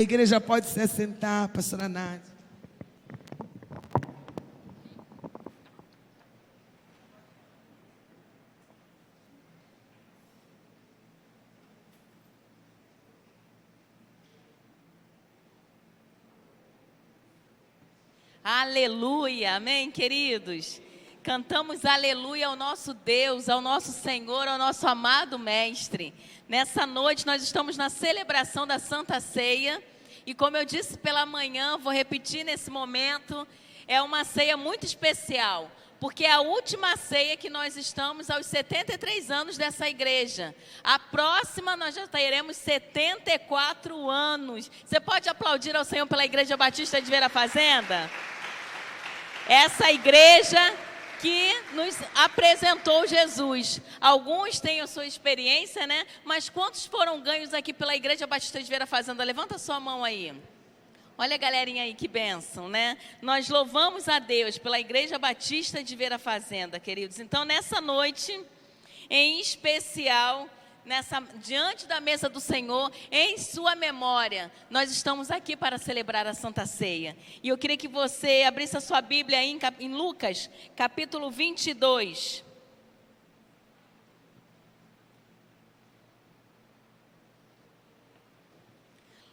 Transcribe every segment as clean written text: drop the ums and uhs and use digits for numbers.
A igreja pode se assentar, pastora Nádia. Aleluia, amém, queridos? Cantamos aleluia ao nosso Deus, ao nosso Senhor, ao nosso amado Mestre. Nessa noite nós estamos na celebração da Santa Ceia. E como eu disse pela manhã, vou repetir nesse momento, é uma ceia muito especial. Porque é a última ceia que nós estamos aos 73 anos dessa igreja. A próxima nós já teremos 74 anos. Você pode aplaudir ao Senhor pela Igreja Batista de Vera Fazenda? Essa igreja que nos apresentou Jesus. Alguns têm a sua experiência, né? Mas quantos foram ganhos aqui pela Igreja Batista de Vera Fazenda? Levanta sua mão aí. Olha a galerinha aí, que bênção, né? Nós louvamos a Deus pela Igreja Batista de Vera Fazenda, queridos. Então, nessa noite, em especial, diante da mesa do Senhor, em sua memória, nós estamos aqui para celebrar a Santa Ceia. E eu queria que você abrisse a sua Bíblia aí em Lucas, capítulo 22.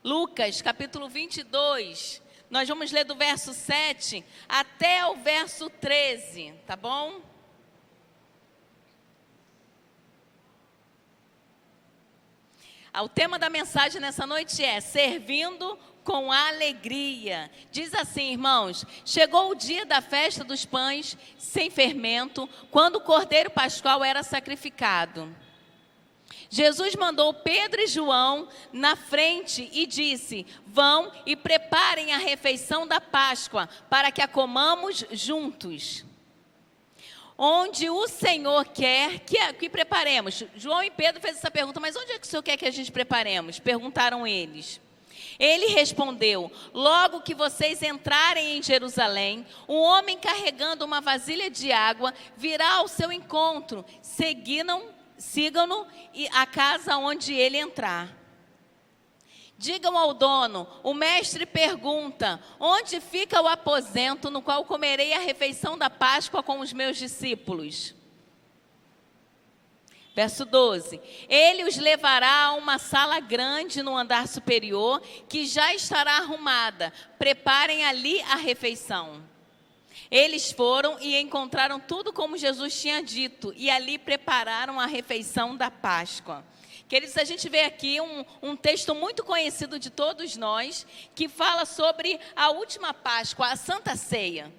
Lucas, capítulo 22, nós vamos ler do verso 7 até o verso 13, tá bom? O tema da mensagem nessa noite é servindo com alegria. Diz assim, irmãos: chegou o dia da festa dos pães sem fermento, quando o cordeiro pascual era sacrificado. Jesus mandou Pedro e João na frente e disse: vão e preparem a refeição da Páscoa, para que a comamos juntos. Onde o Senhor quer que preparemos. João e Pedro fez essa pergunta: mas onde é que o Senhor quer que a gente preparemos? Perguntaram eles. Ele respondeu: logo que vocês entrarem em Jerusalém, um homem carregando uma vasilha de água virá ao seu encontro. Sigam-no à casa onde ele entrar. Digam ao dono: o mestre pergunta, onde fica o aposento no qual comerei a refeição da Páscoa com os meus discípulos? Verso 12. Ele os levará a uma sala grande no andar superior, que já estará arrumada. Preparem ali a refeição. Eles foram e encontraram tudo como Jesus tinha dito, e ali prepararam a refeição da Páscoa. Queridos, a gente vê aqui um texto muito conhecido de todos nós, que fala sobre a última Páscoa, a Santa Ceia.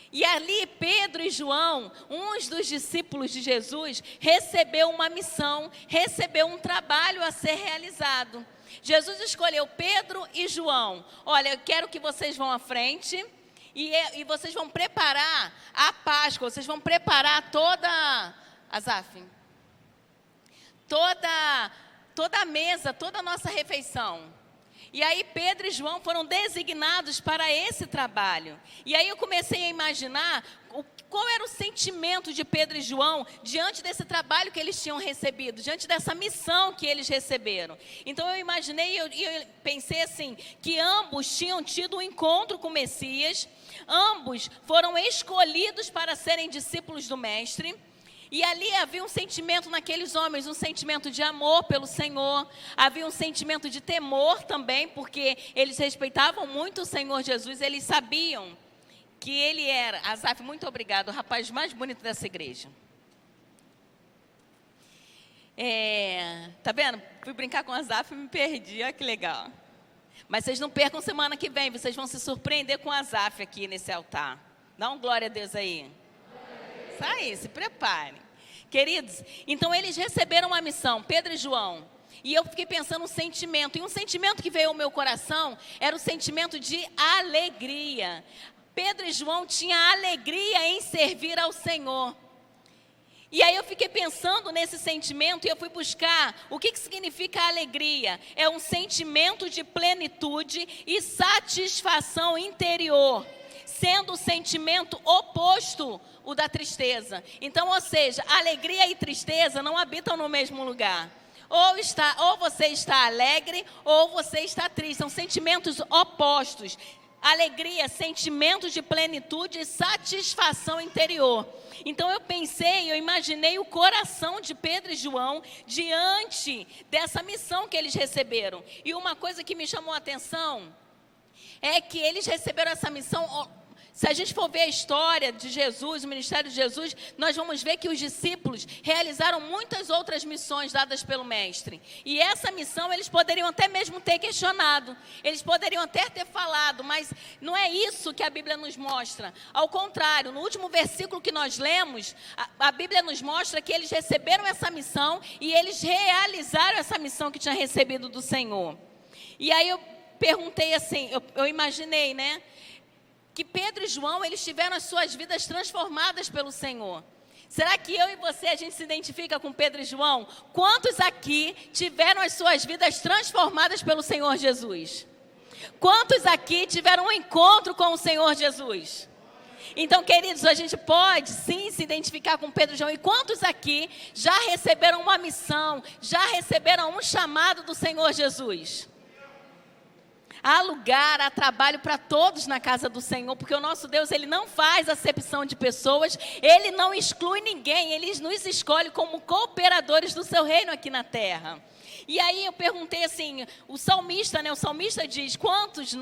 E ali Pedro e João, uns dos discípulos de Jesus, recebeu uma missão, recebeu um trabalho a ser realizado. Jesus escolheu Pedro e João. Olha, eu quero que vocês vão à frente e vocês vão preparar a Páscoa, vocês vão preparar toda a mesa, toda a nossa refeição. E aí Pedro e João foram designados para esse trabalho. E aí eu comecei a imaginar qual era o sentimento de Pedro e João diante desse trabalho que eles tinham recebido, diante dessa missão que eles receberam. Então eu imaginei e eu pensei assim, que ambos tinham tido um encontro com o Messias, ambos foram escolhidos para serem discípulos do Mestre. E ali havia um sentimento naqueles homens, um sentimento de amor pelo Senhor, havia um sentimento de temor também, porque eles respeitavam muito o Senhor Jesus, eles sabiam que ele era, Asaf, muito obrigado, o rapaz mais bonito dessa igreja. Tá vendo? Fui brincar com o Asaf e me perdi, olha que legal. Mas vocês não percam semana que vem, vocês vão se surpreender com o Asaf aqui nesse altar. Dá um glória a Deus aí. Isso aí, se preparem. Queridos, então eles receberam uma missão, Pedro e João. E eu fiquei pensando um sentimento. E um sentimento que veio ao meu coração era o sentimento de alegria. Pedro e João tinham alegria em servir ao Senhor. E aí eu fiquei pensando nesse sentimento e eu fui buscar o que significa alegria. É um sentimento de plenitude e satisfação interior, sendo o sentimento oposto o da tristeza. Então, ou seja, alegria e tristeza não habitam no mesmo lugar. Ou você está alegre, ou você está triste. São sentimentos opostos. Alegria, sentimentos de plenitude e satisfação interior. Então eu imaginei o coração de Pedro e João diante dessa missão que eles receberam. E uma coisa que me chamou a atenção é que eles receberam essa missão. Se a gente for ver a história de Jesus, o ministério de Jesus, nós vamos ver que os discípulos realizaram muitas outras missões dadas pelo Mestre. E essa missão eles poderiam até mesmo ter questionado, eles poderiam até ter falado, mas não é isso que a Bíblia nos mostra. Ao contrário, no último versículo que nós lemos, a Bíblia nos mostra que eles receberam essa missão e eles realizaram essa missão que tinha recebido do Senhor. E aí eu perguntei assim, eu imaginei, né? Que Pedro e João, eles tiveram as suas vidas transformadas pelo Senhor. Será que eu e você, a gente se identifica com Pedro e João? Quantos aqui tiveram as suas vidas transformadas pelo Senhor Jesus? Quantos aqui tiveram um encontro com o Senhor Jesus? Então, queridos, a gente pode sim se identificar com Pedro e João. E quantos aqui já receberam uma missão, já receberam um chamado do Senhor Jesus? Há lugar, há trabalho para todos na casa do Senhor, porque o nosso Deus, Ele não faz acepção de pessoas, Ele não exclui ninguém, Ele nos escolhe como cooperadores do seu reino aqui na terra. E aí eu perguntei assim, o salmista diz, quantos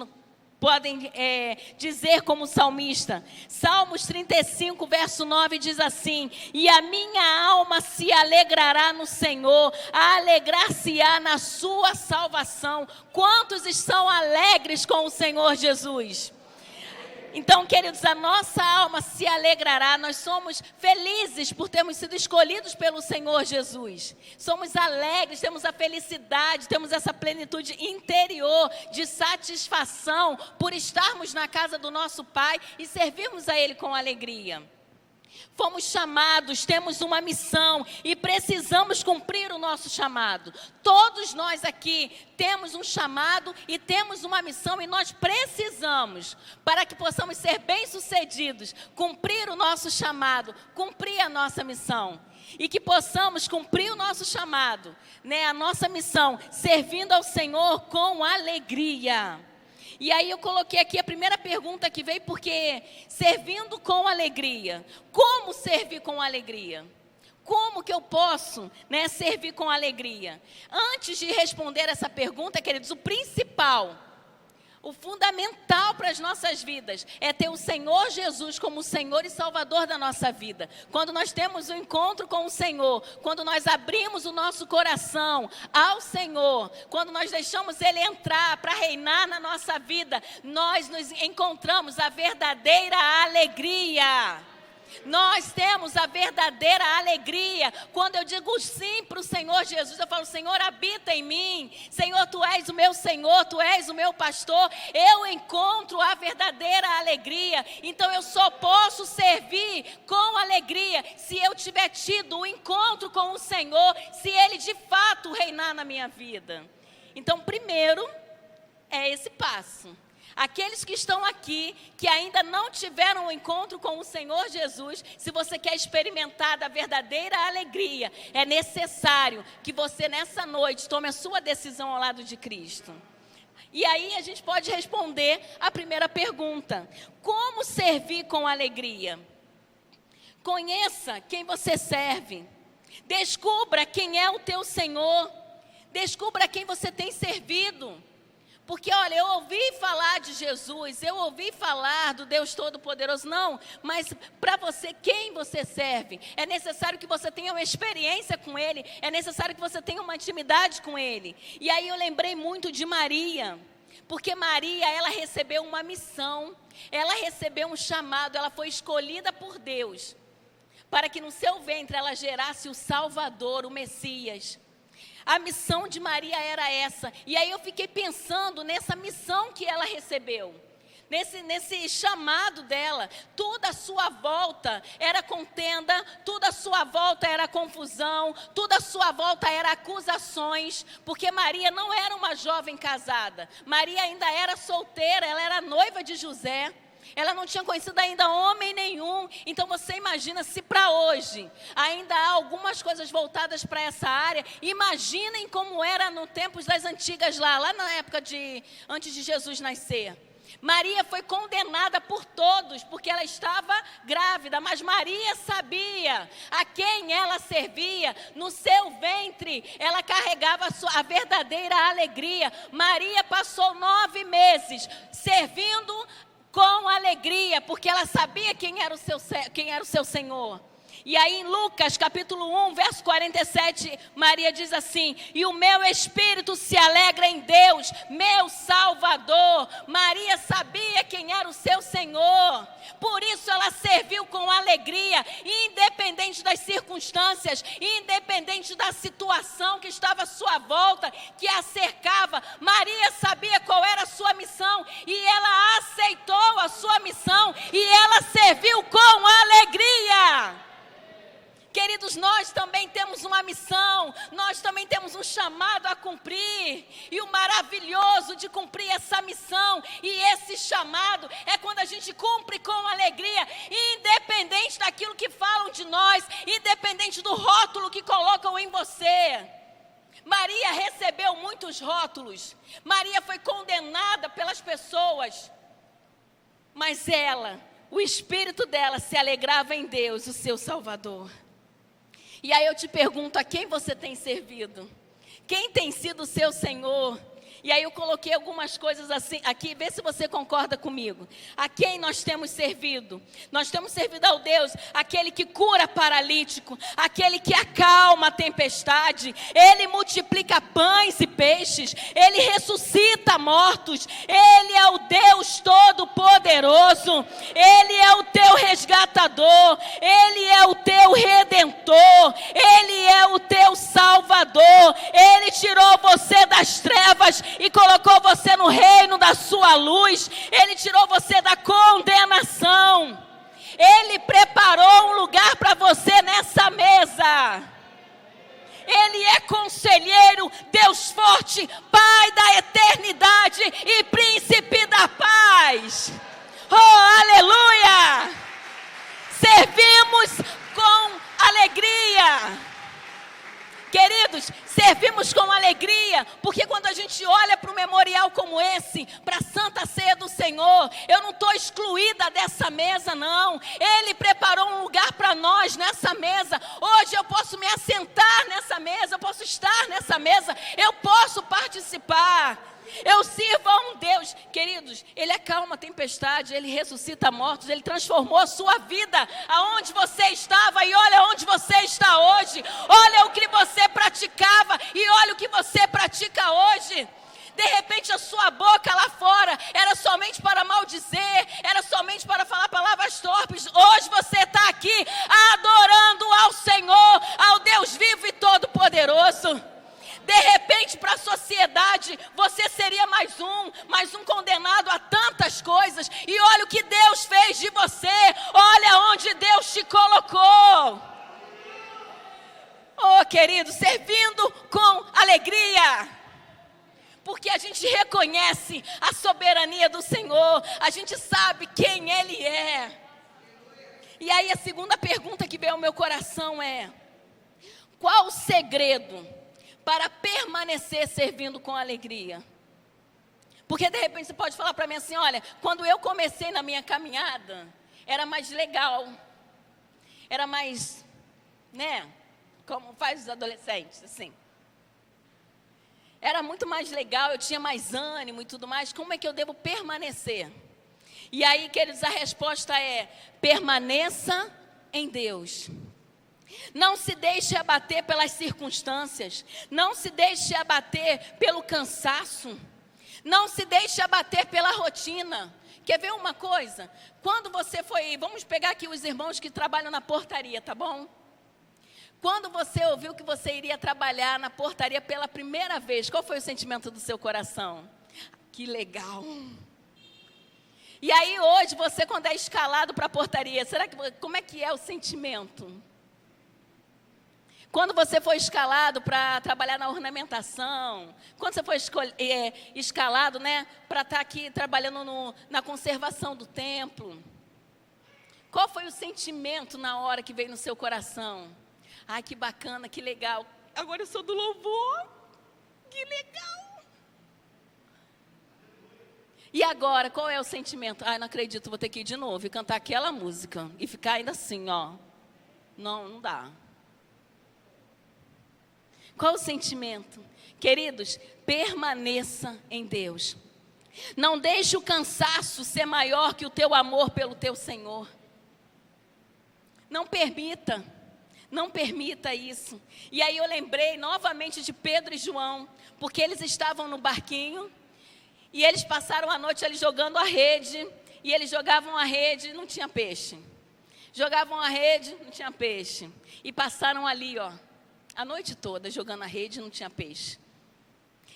podem dizer como salmista? Salmos 35, verso 9 diz assim: e a minha alma se alegrará no Senhor, alegrar-se-á na sua salvação. Quantos estão alegres com o Senhor Jesus? Então, queridos, a nossa alma se alegrará. Nós somos felizes por termos sido escolhidos pelo Senhor Jesus. Somos alegres, temos a felicidade, temos essa plenitude interior de satisfação por estarmos na casa do nosso Pai e servirmos a Ele com alegria. Fomos chamados, temos uma missão e precisamos cumprir o nosso chamado. Todos nós aqui temos um chamado e temos uma missão e nós precisamos, para que possamos ser bem-sucedidos, cumprir o nosso chamado, cumprir a nossa missão. E que possamos cumprir o nosso chamado, né, a nossa missão, servindo ao Senhor com alegria. E aí eu coloquei aqui a primeira pergunta que veio, porque servindo com alegria. Como servir com alegria? Como que eu posso, né, servir com alegria? Antes de responder essa pergunta, queridos, o principal, o fundamental para as nossas vidas é ter o Senhor Jesus como Senhor e Salvador da nossa vida. Quando nós temos um encontro com o Senhor, quando nós abrimos o nosso coração ao Senhor, quando nós deixamos Ele entrar para reinar na nossa vida, nós nos encontramos a verdadeira alegria. Nós temos a verdadeira alegria. Quando eu digo sim para o Senhor Jesus, eu falo: Senhor, habita em mim. Senhor, Tu és o meu Senhor, Tu és o meu pastor. Eu encontro a verdadeira alegria. Então eu só posso servir com alegria se eu tiver tido um encontro com o Senhor, se Ele de fato reinar na minha vida. Então, primeiro é esse passo. Aqueles que estão aqui, que ainda não tiveram um encontro com o Senhor Jesus, se você quer experimentar da verdadeira alegria, é necessário que você nessa noite tome a sua decisão ao lado de Cristo. E aí a gente pode responder a primeira pergunta: como servir com alegria? Conheça quem você serve, descubra quem é o teu Senhor, descubra quem você tem servido. Porque, olha, eu ouvi falar de Jesus, eu ouvi falar do Deus Todo-Poderoso. Não, mas para você, quem você serve? É necessário que você tenha uma experiência com Ele, é necessário que você tenha uma intimidade com Ele. E aí eu lembrei muito de Maria, porque Maria, ela recebeu uma missão, ela recebeu um chamado, ela foi escolhida por Deus, para que no seu ventre ela gerasse o Salvador, o Messias. A missão de Maria era essa. E aí eu fiquei pensando nessa missão que ela recebeu, nesse chamado dela. Tudo à sua volta era contenda, tudo à sua volta era confusão, tudo à sua volta era acusações, porque Maria não era uma jovem casada, Maria ainda era solteira, ela era noiva de José. Ela não tinha conhecido ainda homem nenhum. Então você imagina se para hoje ainda há algumas coisas voltadas para essa área. Imaginem como era no tempos das antigas lá na época antes de Jesus nascer. Maria foi condenada por todos, porque ela estava grávida, mas Maria sabia a quem ela servia. No seu ventre, ela carregava a verdadeira alegria. Maria passou 9 meses servindo com alegria, porque ela sabia quem era o seu Senhor. E aí em Lucas capítulo 1, verso 47, Maria diz assim: e o meu espírito se alegra em Deus, meu Salvador. Maria sabia quem era o seu Senhor, por isso ela serviu com alegria, independente das circunstâncias, independente da situação que estava à sua volta, que a cercava. Maria sabia qual era a sua missão, e ela aceitou a sua missão, e ela serviu com alegria. Queridos, nós também temos uma missão, nós também temos um chamado a cumprir, e o maravilhoso de cumprir essa missão e esse chamado é quando a gente cumpre com alegria, independente daquilo que falam de nós, independente do rótulo que colocam em você. Maria recebeu muitos rótulos, Maria foi condenada pelas pessoas, mas o espírito dela se alegrava em Deus, o seu Salvador. E aí eu te pergunto, a quem você tem servido? Quem tem sido o seu Senhor? E aí eu coloquei algumas coisas assim aqui, vê se você concorda comigo. A quem nós temos servido? Nós temos servido ao Deus, aquele que cura paralítico, aquele que acalma a tempestade, Ele multiplica pães e peixes, Ele ressuscita mortos, Ele é o Deus Todo-Poderoso, Ele é o teu resgatador, Ele é o teu redentor, Ele é o teu salvador, Ele tirou você das trevas e colocou você no reino da sua luz. Ele tirou você da condenação. Ele preparou um lugar para você nessa mesa. Ele é conselheiro, Deus forte, Pai da eternidade e príncipe da paz. Oh, aleluia! Servimos com alegria. Queridos, servimos com alegria, porque quando a gente olha para um memorial como esse, para a Santa Ceia do Senhor, eu não estou excluída dessa mesa, não. Ele preparou um lugar para nós nessa mesa. Hoje eu posso me assentar nessa mesa, eu posso estar nessa mesa, eu posso participar. Eu sirvo a um Deus, queridos, Ele acalma a tempestade, Ele ressuscita mortos, Ele transformou a sua vida, aonde você estava e olha onde você está hoje, olha o que você praticava e olha o que você pratica hoje. De repente a sua boca lá fora era somente para maldizer, era somente para falar palavras torpes. Hoje você está aqui adorando ao Senhor, ao Deus vivo e todo-poderoso. De repente, para a sociedade, você seria mais um condenado a tantas coisas. E olha o que Deus fez de você. Olha onde Deus te colocou. Oh, querido, servindo com alegria. Porque a gente reconhece a soberania do Senhor. A gente sabe quem Ele é. E aí a segunda pergunta que veio ao meu coração é: qual o segredo para permanecer servindo com alegria? Porque de repente você pode falar para mim assim: olha, quando eu comecei na minha caminhada, era mais legal, era mais, como faz os adolescentes, assim. Era muito mais legal, eu tinha mais ânimo e tudo mais. Como é que eu devo permanecer? E aí, queridos, a resposta é: permaneça em Deus. Não se deixe abater pelas circunstâncias, não se deixe abater pelo cansaço, não se deixe abater pela rotina. Quer ver uma coisa? Quando você foi, vamos pegar aqui os irmãos que trabalham na portaria, tá bom? Quando você ouviu que você iria trabalhar na portaria pela primeira vez, qual foi o sentimento do seu coração? Que legal! E aí hoje você, quando é escalado para a portaria, como é que é o sentimento? Quando você foi escalado para trabalhar na ornamentação, quando você foi escalado, né, para estar aqui trabalhando na conservação do templo, qual foi o sentimento na hora que veio no seu coração? Ai, que bacana, que legal. Agora eu sou do louvor. Que legal. E agora, qual é o sentimento? Ai, não acredito, vou ter que ir de novo e cantar aquela música. E ficar ainda assim, ó. Não dá. Qual o sentimento? Queridos, permaneça em Deus. Não deixe o cansaço ser maior que o teu amor pelo teu Senhor. Não permita isso. E aí eu lembrei novamente de Pedro e João, porque eles estavam no barquinho, e eles passaram a noite ali jogando a rede, e eles jogavam a rede, não tinha peixe. Jogavam a rede, não tinha peixe. E passaram ali, ó, a noite toda jogando a rede, não tinha peixe.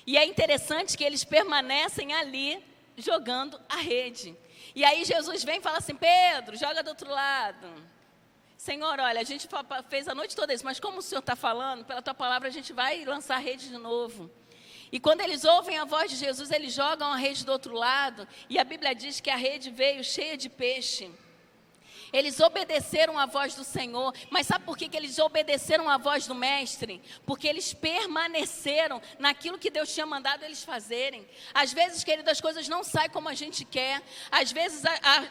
E é interessante que eles permanecem ali, jogando a rede. E aí Jesus vem e fala assim, Pedro, joga do outro lado. Senhor, olha, a gente fez a noite toda isso, mas como o Senhor está falando, pela tua palavra a gente vai lançar a rede de novo. E quando eles ouvem a voz de Jesus, eles jogam a rede do outro lado, e a Bíblia diz que a rede veio cheia de peixe. Eles obedeceram a voz do Senhor, mas sabe por que eles obedeceram a voz do Mestre? Porque eles permaneceram naquilo que Deus tinha mandado eles fazerem. Às vezes, querido, as coisas não saem como a gente quer. Às vezes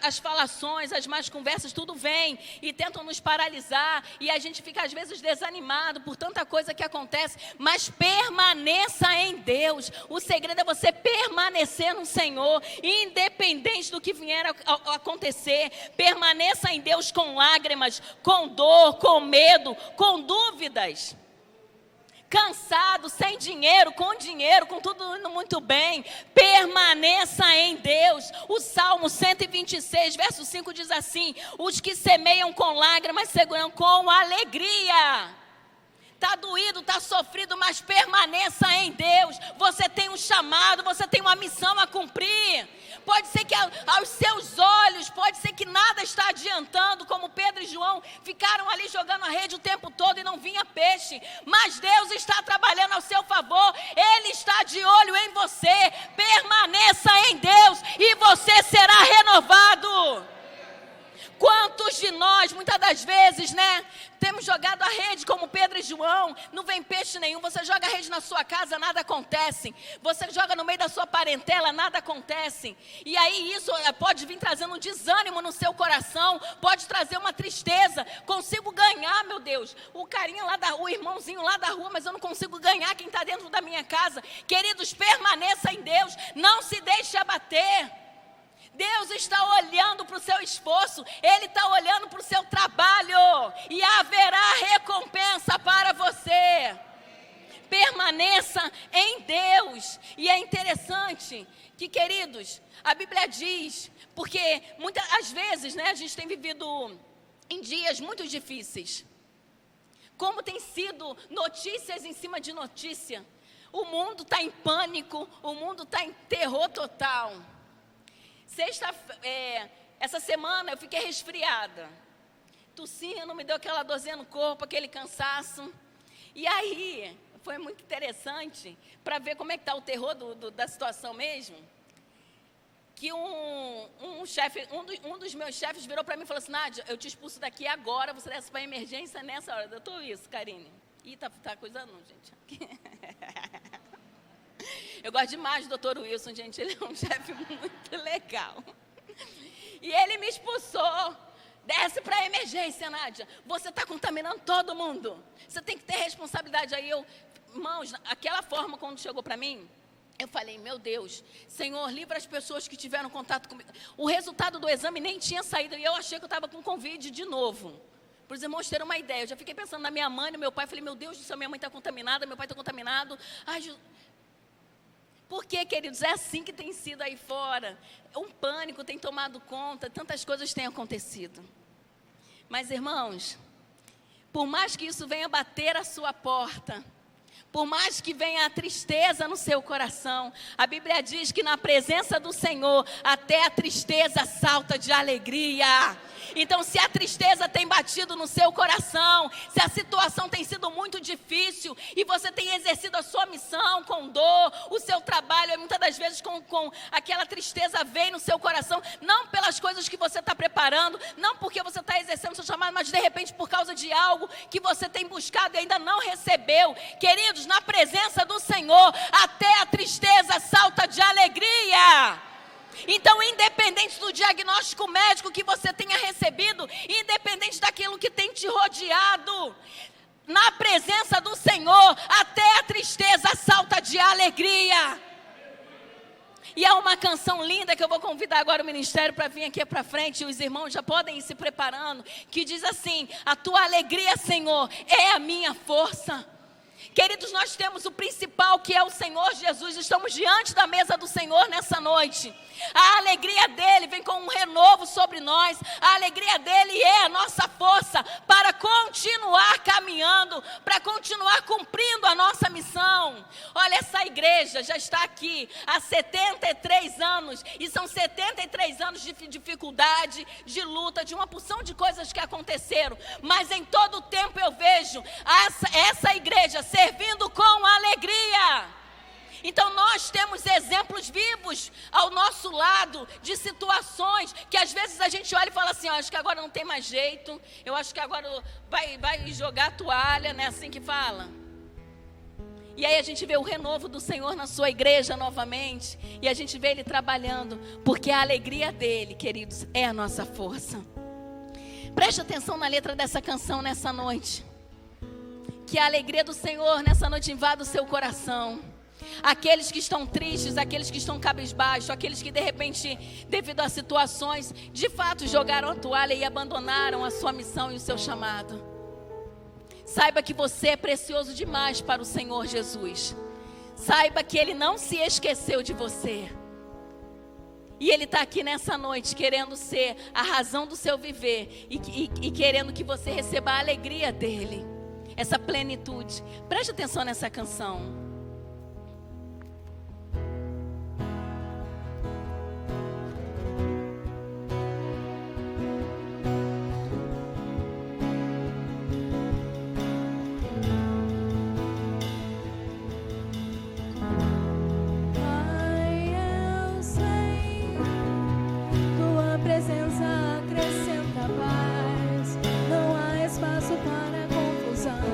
as falações, as más conversas, tudo vem e tentam nos paralisar. E a gente fica às vezes desanimado por tanta coisa que acontece. Mas permaneça em Deus. O segredo é você permanecer no Senhor, independente do que vier a acontecer. Permaneça em Deus com lágrimas, com dor, com medo, com dúvidas. Cansado, sem dinheiro, com tudo indo muito bem. Permaneça em Deus. O Salmo 126, verso 5 diz assim: os que semeiam com lágrimas seguram com alegria. Está doído, está sofrido, mas permaneça em Deus. Você tem um chamado, você tem uma missão a cumprir. Pode ser que aos seus olhos, pode ser que nada está adiantando, como Pedro e João ficaram ali jogando a rede o tempo todo e não vinha peixe. Mas Deus está trabalhando ao seu favor, Ele está de olho em você. Permaneça em Deus e você será renovado. Quantos de nós, muitas das vezes, né, temos jogado a rede como Pedro e João, não vem peixe nenhum. Você joga a rede na sua casa, nada acontece. Você joga no meio da sua parentela, nada acontece. E aí isso pode vir trazendo um desânimo no seu coração, pode trazer uma tristeza. Consigo ganhar, meu Deus, o carinha lá o irmãozinho lá da rua, mas eu não consigo ganhar quem está dentro da minha casa. Queridos, permaneça em Deus, não se deixe abater. Deus está olhando para o seu esforço, Ele está olhando para o seu trabalho, e haverá recompensa para você. Permaneça em Deus. E é interessante que, queridos, a Bíblia diz, porque muitas vezes, né, a gente tem vivido em dias muito difíceis. Como tem sido notícias em cima de notícia. O mundo está em pânico, o mundo está em terror total. Essa semana eu fiquei resfriada, tossindo, me deu aquela dorzinha no corpo, aquele cansaço. E aí, foi muito interessante para ver como é que está o terror da situação mesmo. Que um dos meus chefes virou para mim e falou assim: Nádia, eu te expulso daqui agora, você desce para emergência nessa hora. Eu estou isso, Karine. Ih, tá coisa não, gente. Eu gosto demais do Dr. Wilson, gente, ele é um chefe muito legal. E ele me expulsou. Desce para a emergência, Nádia. Você está contaminando todo mundo. Você tem que ter responsabilidade. Aí irmãos, aquela forma quando chegou para mim, eu falei, meu Deus, Senhor, livra as pessoas que tiveram contato comigo. O resultado do exame nem tinha saído e eu achei que eu estava com Covid de novo. Para os irmãos terem uma ideia. Eu já fiquei pensando na minha mãe, no meu pai. Falei, meu Deus do céu, minha mãe está contaminada, meu pai está contaminado. Ai, porque, queridos, é assim que tem sido aí fora. Um pânico tem tomado conta, tantas coisas têm acontecido. Mas, irmãos, por mais que isso venha bater a sua porta, por mais que venha a tristeza no seu coração, a Bíblia diz que na presença do Senhor, até a tristeza salta de alegria. Então, se a tristeza tem batido no seu coração, se a situação tem sido muito difícil e você tem exercido a sua missão com dor, o seu trabalho, e muitas das vezes com aquela tristeza vem no seu coração, não pelas coisas que você está preparando, não porque você está exercendo o seu chamado, mas de repente por causa de algo que você tem buscado e ainda não recebeu. Queridos, na presença do Senhor, até a tristeza salta de alegria. Então, independente do diagnóstico médico que você tenha recebido, independente daquilo que tem te rodeado, na presença do Senhor, até a tristeza salta de alegria. E há uma canção linda que eu vou convidar agora o ministério para vir aqui para frente, e os irmãos já podem ir se preparando, que diz assim: a tua alegria, Senhor, é a minha força. Queridos, nós temos o principal, que é o Senhor Jesus. Estamos diante da mesa do Senhor nessa noite. A alegria dele vem com um renovo sobre nós. A alegria dele é a nossa força para continuar caminhando, para continuar cumprindo a nossa missão. Olha, essa igreja já está aqui há 73 anos. E são 73 anos de dificuldade, de luta, de uma porção de coisas que aconteceram. Mas em todo o tempo eu vejo essa igreja servindo com alegria. Então nós temos exemplos vivos ao nosso lado de situações que às vezes a gente olha e fala assim: acho que agora não tem mais jeito, eu acho que agora vai jogar a toalha, né? Assim que fala. E aí a gente vê o renovo do Senhor na sua igreja novamente, e a gente vê Ele trabalhando, porque a alegria dele, queridos, é a nossa força. Preste atenção na letra dessa canção nessa noite. Que a alegria do Senhor nessa noite invada o seu coração. Aqueles que estão tristes, aqueles que estão cabisbaixos, aqueles que de repente, devido a situações, de fato jogaram a toalha e abandonaram a sua missão e o seu chamado. Saiba que você é precioso demais para o Senhor Jesus. Saiba que Ele não se esqueceu de você. E Ele está aqui nessa noite querendo ser a razão do seu viver e querendo que você receba a alegria dEle. Essa plenitude. Preste atenção nessa canção. Pai, eu sei, tua presença acrescenta paz, não há espaço para confusão.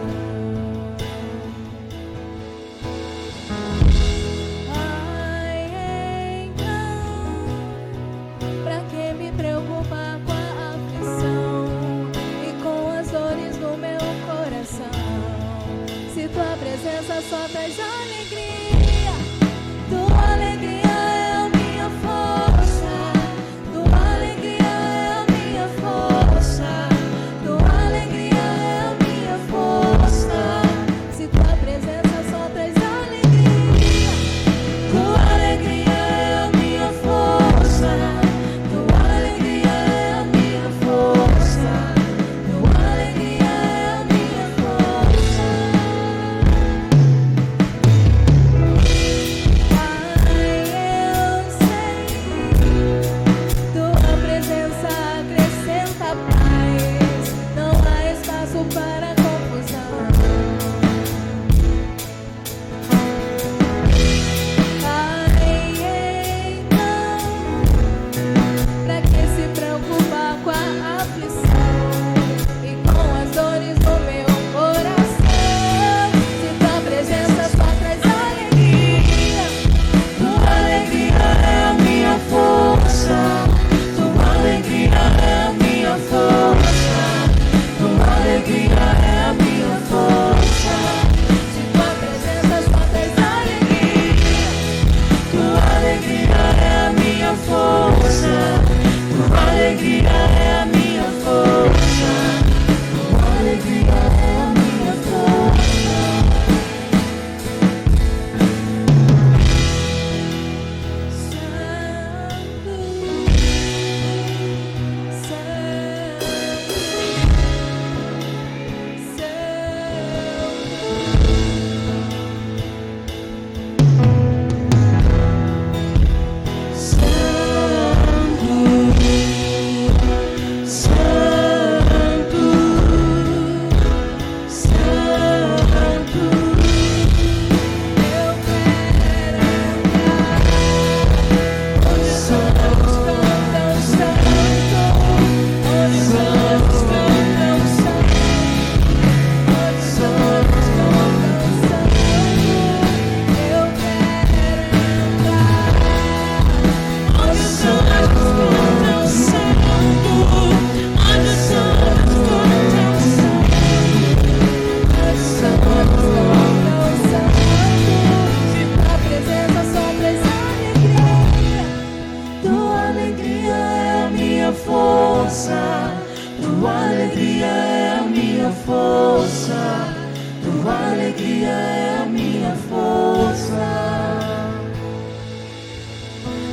alegria é a minha força.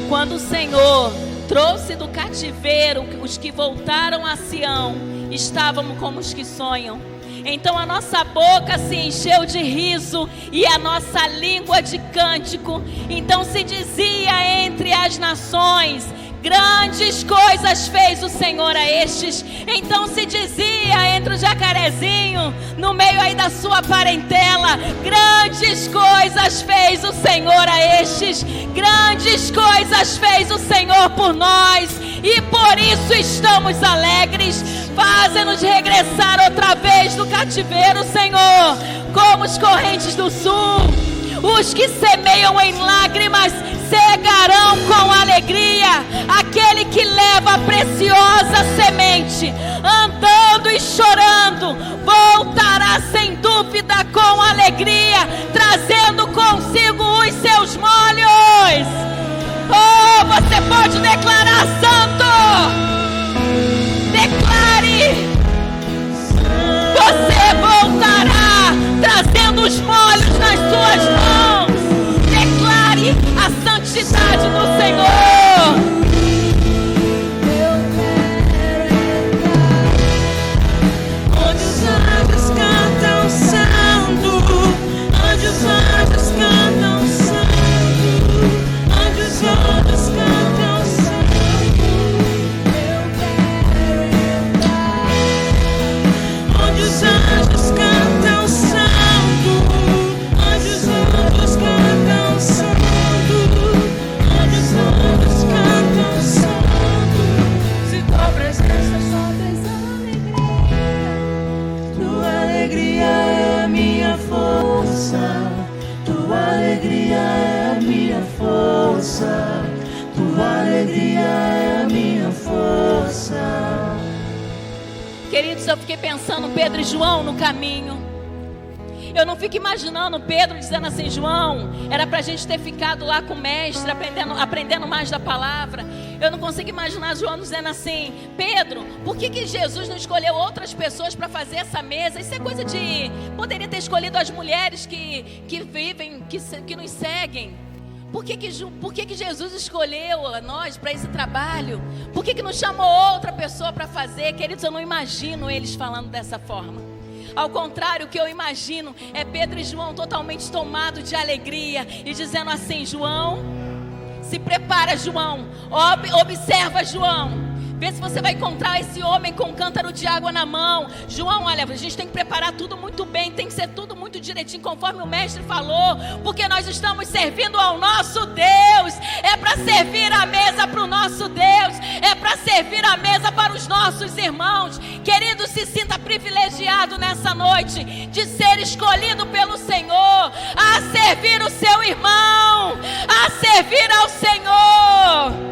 Quando o Senhor trouxe do cativeiro os que voltaram a Sião, estávamos como os que sonham. Então a nossa boca se encheu de riso e a nossa língua de cântico. Então se dizia entre as nações: grandes coisas fez o Senhor a estes. Então se dizia entre o jacarezinho, no meio aí da sua parentela: grandes coisas fez o Senhor a estes. Grandes coisas fez o Senhor por nós, e por isso estamos alegres. Faze-nos regressar outra vez do cativeiro, Senhor, como os correntes do sul. Os que semeiam em lágrimas cegarão com alegria. Aquele que leva a preciosa semente, andando e chorando, voltará sem dúvida com alegria, trazendo consigo os seus molhos. Oh, você pode declarar: santo! Declare! Você voltará trazendo os molhos nas suas mãos. Declare a santidade do Senhor. Eu quero entrar onde os anjos cantam santo, onde os anjos cantam santo, onde os anjos cantam santo. Eu quero entrar onde os anjos cantam santo, onde os anjos cantam santo, onde os anjos cantam santo. Se tua presença só traz alegria, tua alegria é a minha força, tua alegria é a minha força, tua alegria é a minha força. Queridos, eu fiquei pensando Pedro e João no caminho. Eu não fico imaginando Pedro dizendo assim: João, era pra gente ter ficado lá com o mestre, aprendendo mais da palavra. Eu não consigo imaginar João dizendo assim: Pedro, por que Jesus não escolheu outras pessoas para fazer essa mesa? Isso é coisa de... Poderia ter escolhido as mulheres que vivem, que nos seguem. Por que Jesus escolheu a nós para esse trabalho? Por que não chamou outra pessoa para fazer? Queridos, eu não imagino eles falando dessa forma. Ao contrário, o que eu imagino é Pedro e João totalmente tomados de alegria e dizendo assim: João, se prepara, João, observa, João. Vê se você vai encontrar esse homem com um cântaro de água na mão. João, olha, a gente tem que preparar tudo muito bem, tem que ser tudo muito direitinho, conforme o mestre falou, porque nós estamos servindo ao nosso Deus. É para servir a mesa para o nosso Deus, é para servir a mesa para os nossos irmãos. Querido, se sinta privilegiado nessa noite de ser escolhido pelo Senhor a servir o seu irmão, a servir ao Senhor.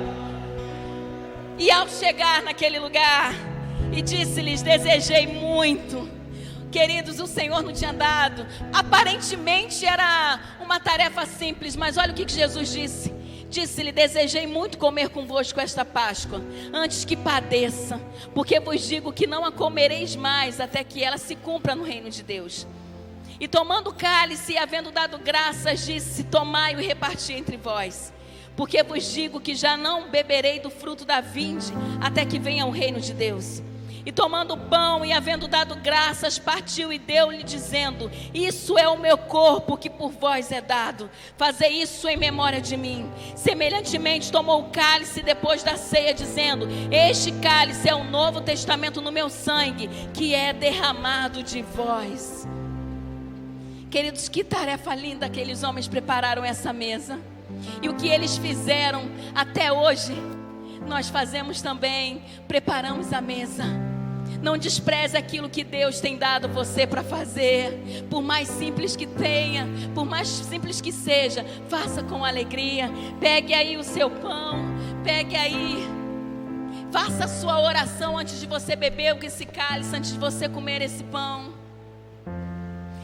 E ao chegar naquele lugar, e disse-lhes: desejei muito. Queridos, o Senhor não tinha dado. Aparentemente era uma tarefa simples, mas olha o que Jesus disse. Disse-lhe: desejei muito comer convosco esta Páscoa, antes que padeça, porque vos digo que não a comereis mais, até que ela se cumpra no reino de Deus. E tomando o cálice e havendo dado graças, disse: tomai-o e reparti entre vós. Porque vos digo que já não beberei do fruto da vinde, até que venha o reino de Deus. E tomando o pão e havendo dado graças, partiu e deu-lhe, dizendo: isso é o meu corpo que por vós é dado, fazei isso em memória de mim. Semelhantemente tomou o cálice depois da ceia, dizendo: este cálice é o novo testamento no meu sangue, que é derramado de vós. Queridos, que tarefa linda aqueles homens prepararam essa mesa. E o que eles fizeram até hoje, nós fazemos também, preparamos a mesa. Não despreze aquilo que Deus tem dado você para fazer. Por mais simples que tenha, por mais simples que seja, faça com alegria. Pegue aí o seu pão, pegue aí, faça a sua oração antes de você beber esse cálice, antes de você comer esse pão.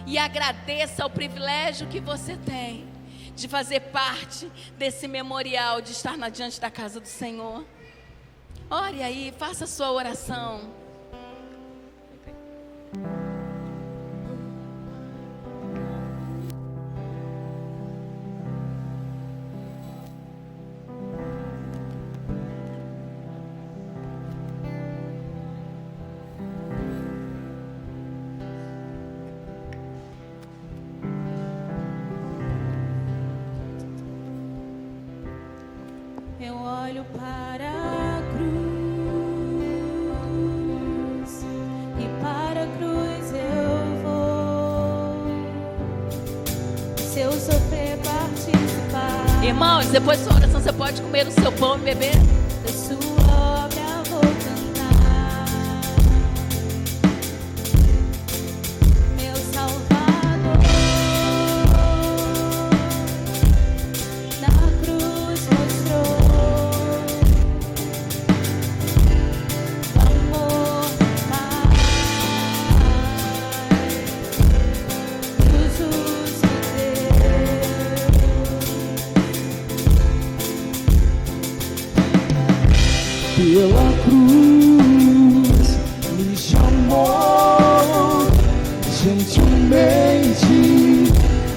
E agradeça o privilégio que você tem de fazer parte desse memorial, de estar diante da casa do Senhor. Ore aí, faça a sua oração. olho para a cruz e para a cruz eu vou. Se eu sofrer, participar. Irmãos, depois da sua oração você pode comer o seu pão e beber. Da sua obra vou cantar. Meu Salvador na cruz mostrou amor, paz, cruzes de Pela cruz me chamou, gentilmente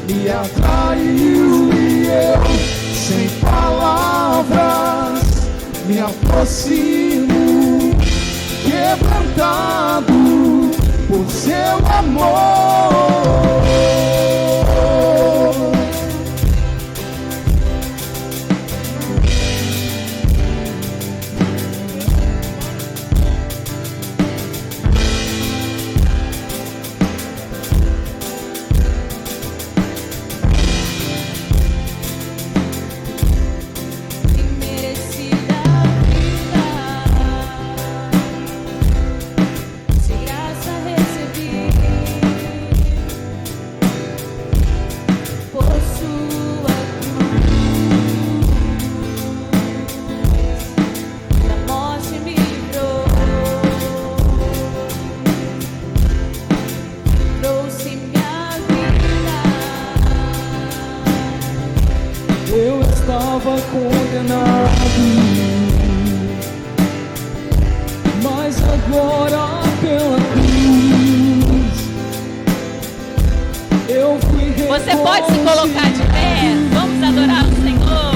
me atraiu e eu, sem palavras, me aproximo, quebrantado por seu amor. imerecida vida, de graça recebi, por sua cruz, da morte me livrou, trouxe minha vida. Eu estava condenado, mas agora pela cruz eu fui Você pode se colocar de pé. Vamos adorar o Senhor.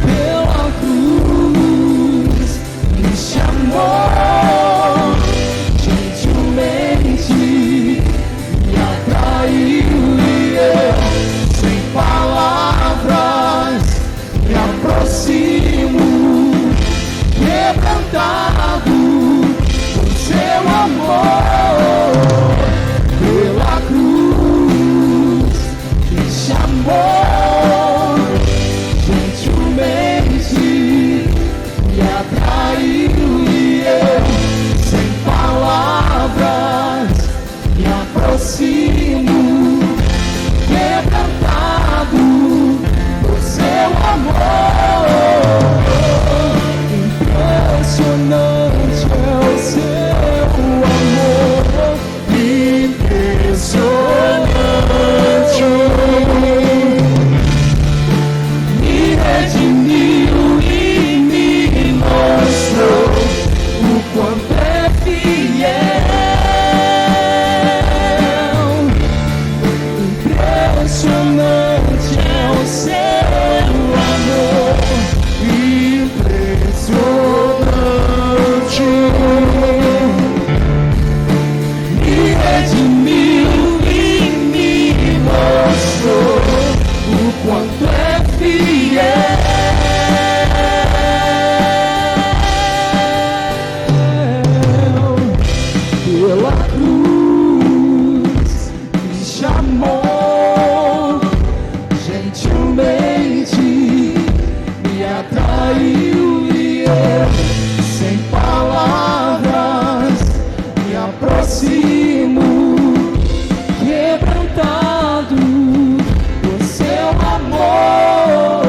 Pela cruz me chamou, gentilmente me atraiu e eu, sem palavras, me aproximo, quebrantado por seu amor. Pela cruz me chamou, gentilmente me atraiu e eu, sem palavras, me aproximo, quebrantado por seu amor. Impressionante é o seu amor, impressionante. Me redimiu e me mostrou o quanto é fiel. Impressionante é o seu amor, impressionante. Me redimiu e me mostrou o quanto é fiel. Pela cruz me chamou, gentilmente me atraiu e eu, sem palavras, me aproximo, quebrantado por seu amor.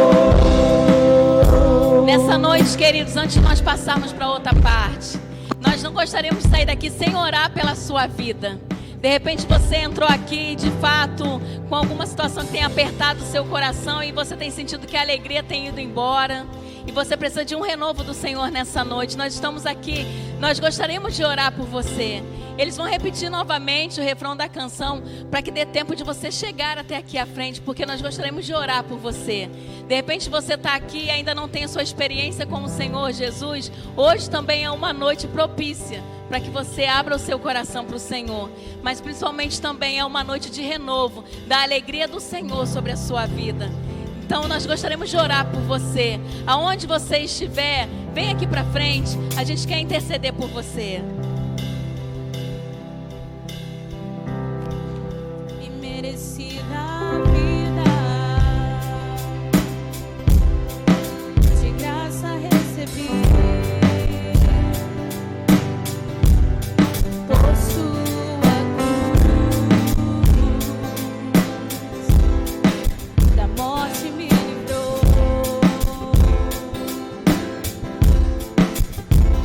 Nessa noite, queridos, antes de nós passarmos para outra parte, nós não gostaríamos de sair daqui sem orar pela sua vida. De repente você entrou aqui, de fato, com alguma situação que tem apertado o seu coração e você tem sentido que a alegria tem ido embora. E você precisa de um renovo do Senhor nessa noite. Nós estamos aqui, nós gostaríamos de orar por você. Eles vão repetir novamente o refrão da canção para que dê tempo de você chegar até aqui à frente, porque nós gostaríamos de orar por você. De repente você está aqui e ainda não tem a sua experiência com o Senhor Jesus. Hoje também é uma noite propícia para que você abra o seu coração para o Senhor. Mas principalmente também é uma noite de renovo, da alegria do Senhor sobre a sua vida. Então nós gostaríamos de orar por você. Aonde você estiver, vem aqui para frente. A gente quer interceder por você. Imerecida vida, de graça recebi, por sua cruz, da morte me livrou,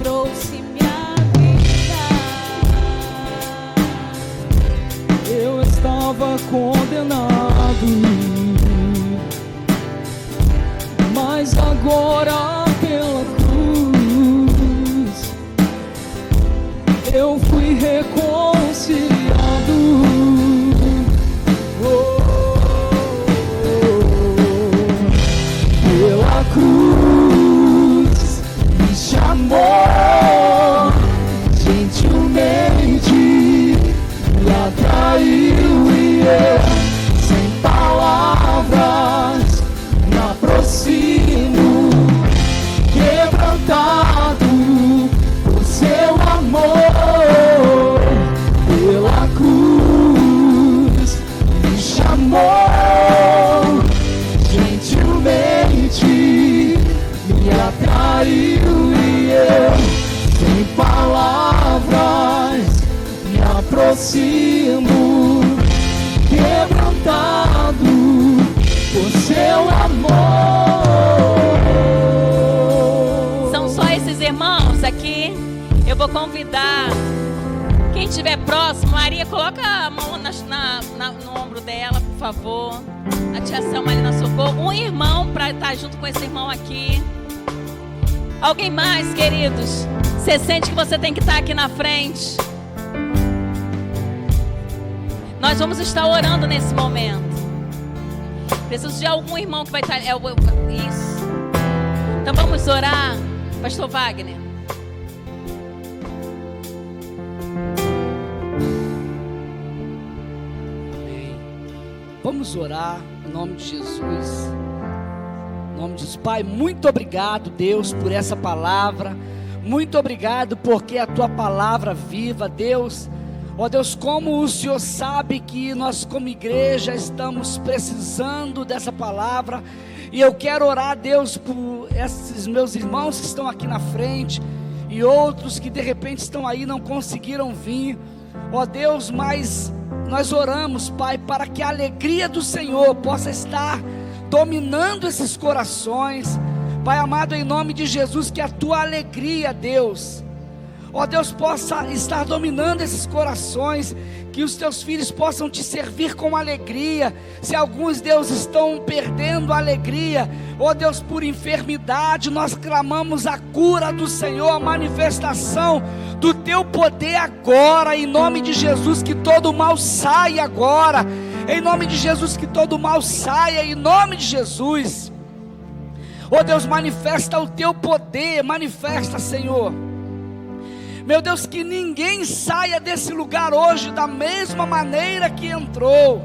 trouxe minha vida. Eu estava condenado, mas agora pela cruz eu fui reconciliado. Pela cruz me chamou gentilmente, me atraiu e eu, sem palavras, me aproximo, quebrantado por seu amor. Pela cruz me chamou gentilmente, me atraiu e eu, sem palavras, me aproximo, quebrantado por seu amor. São só esses irmãos aqui. Eu vou convidar quem estiver próximo. Maria, coloca a mão no ombro dela, por favor. A tia Selma ali na Socorro. Um irmão para estar junto com esse irmão aqui. Alguém mais, queridos? Você sente que você tem que estar aqui na frente? Nós vamos estar orando nesse momento. Preciso de algum irmão que vai estar... Isso. Então vamos orar. Pastor Wagner. Amém. Vamos orar em nome de Jesus. Em nome de Jesus. Pai, muito obrigado, Deus, por essa palavra. Muito obrigado porque a tua palavra viva, Deus. Ó Deus, como o Senhor sabe que nós como igreja estamos precisando dessa palavra. E eu quero orar, Deus, por esses meus irmãos que estão aqui na frente e outros que de repente estão aí e não conseguiram vir. Ó Deus, mas nós oramos, Pai, para que a alegria do Senhor possa estar dominando esses corações. Pai amado, em nome de Jesus, que a tua alegria, Deus, ó Deus, possa estar dominando esses corações, que os teus filhos possam te servir com alegria. Se alguns, Deus, estão perdendo a alegria, ó Deus, por enfermidade, nós clamamos a cura do Senhor, a manifestação do teu poder agora, em nome de Jesus, que todo mal saia agora, em nome de Jesus, que todo mal saia, em nome de Jesus. Ó Deus, manifesta o teu poder, manifesta, Senhor. Meu Deus, que ninguém saia desse lugar hoje da mesma maneira que entrou.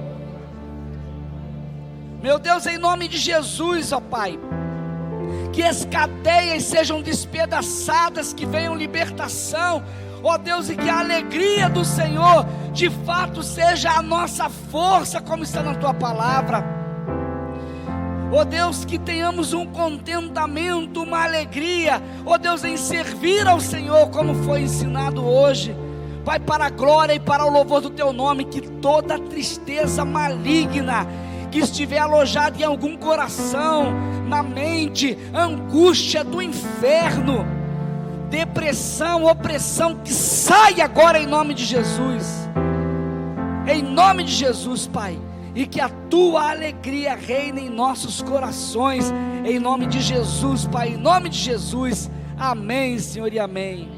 Meu Deus, em nome de Jesus, ó Pai, que as cadeias sejam despedaçadas, que venham libertação, ó Deus, e que a alegria do Senhor, de fato, seja a nossa força, como está na tua palavra. Ó Deus, que tenhamos um contentamento, uma alegria, ó Deus, em servir ao Senhor, como foi ensinado hoje. Pai, para a glória e para o louvor do teu nome, que toda tristeza maligna que estiver alojada em algum coração, na mente, angústia do inferno, depressão, opressão, que saia agora em nome de Jesus. Em nome de Jesus, Pai. E que a tua alegria reine em nossos corações, em nome de Jesus, Pai, em nome de Jesus, amém, Senhor, e amém.